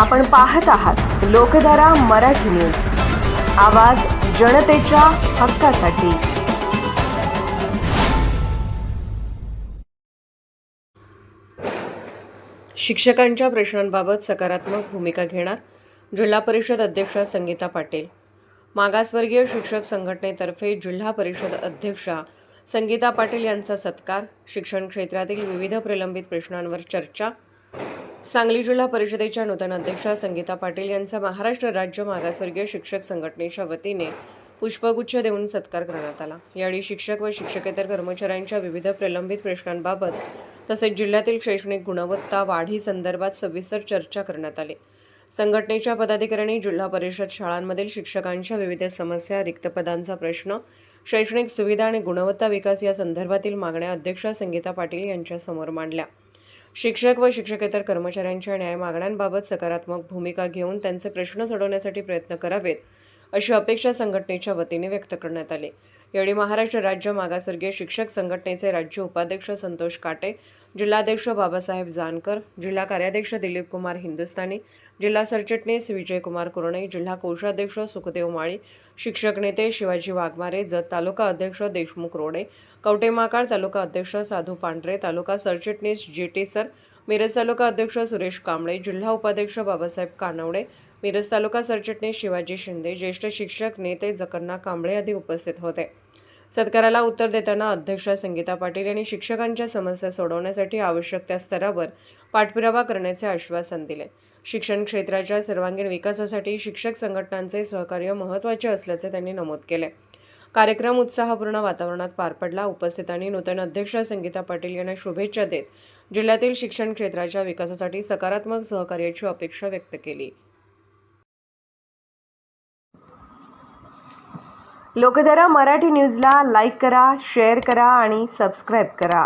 आपण पाहत आहात लोकधारा मराठी न्यूज, आवाज जनतेच्या हक्कासाठी। शिक्षकांच्या प्रश्नांबाबत सकारात्मक भूमिका घेणार जिल्हा परिषद अध्यक्षा संगीता पाटील। मागासवर्गीय शिक्षक संघटनेतर्फे जिल्हा परिषद अध्यक्षा संगीता पाटील यांचा सत्कार। शिक्षण क्षेत्रातील विविध प्रलंबित प्रश्नांवर चर्चा। सांगली जिल्हा परिषदेच्या नूतन अध्यक्षा संगीता पाटील यांचा महाराष्ट्र राज्य मागासवर्गीय शिक्षक संघटनेच्या वतीने पुष्पगुच्छ देऊन सत्कार करण्यात आला। यावेळी शिक्षक व शिक्षकेतर कर्मचाऱ्यांच्या विविध प्रलंबित प्रश्नांबाबत तसेच जिल्ह्यातील शैक्षणिक गुणवत्ता वाढी संदर्भात सविस्तर चर्चा करण्यात आली। संघटनेच्या पदाधिकाऱ्यांनी जिल्हा परिषद शाळांमधील शिक्षकांच्या विविध समस्या, रिक्त पदांचा प्रश्न, शैक्षणिक सुविधा आणि गुणवत्ता विकास या संदर्भातील मागण्या अध्यक्षा संगीता पाटील यांच्या समोर मांडल्या। शिक्षक व शिक्षकेतर कर्मचाऱ्यांच्या न्याय मागण्यांबाबत सकारात्मक भूमिका घेऊन त्यांचे प्रश्न सोडवण्यासाठी प्रयत्न करावेत अशी अपेक्षा संघटनेच्या वतीने व्यक्त करण्यात आली। यावेळी महाराष्ट्र राज्य मागासवर्गीय शिक्षक संघटनेचे राज्य उपाध्यक्ष संतोष काटे, जिल्हाध्यक्ष बाबासाहेब जानकर, जिल्हा कार्याध्यक्ष दिलीप कुमार हिंदुस्तानी, जिल्हा सरचिटणीस विजयकुमार कुरणे, जिल्हा कोषाध्यक्ष सुखदेव माळी, शिक्षक नेते शिवाजी वाघमारे, जत तालुका अध्यक्ष देशमुख रोडे, कवटेमहाकाळ तालुका अध्यक्ष साधू पांढरे, तालुका सरचिटणीस GT सर, मिरज तालुका अध्यक्ष सुरेश कांबळे, जिल्हा उपाध्यक्ष बाबासाहेब कानवडे, मिरज तालुका सरचिटणीस शिवाजी शिंदे, ज्येष्ठ शिक्षक नेते जकन्ना कांबळे आदी उपस्थित होते। सत्काराला उत्तर देताना अध्यक्षा संगीता पाटील यांनी शिक्षकांच्या समस्या सोडवण्यासाठी आवश्यक त्या स्तरावर पाठपुरावा करण्याचे आश्वासन दिले। शिक्षण क्षेत्राच्या सर्वांगीण विकासासाठी शिक्षक संघटनांचे सहकार्य महत्त्वाचे असल्याचे त्यांनी नमूद केले। कार्यक्रम उत्साहपूर्ण वातावरणात पार पडला। उपस्थितांनी नूतन अध्यक्षा संगीता पाटील यांना शुभेच्छा देत जिल्ह्यातील शिक्षण क्षेत्राच्या विकासासाठी सकारात्मक सहकार्याची अपेक्षा व्यक्त केली। लोकधारा मराठी न्यूजला लाईक करा, शेअर करा आणि सबस्क्राईब करा।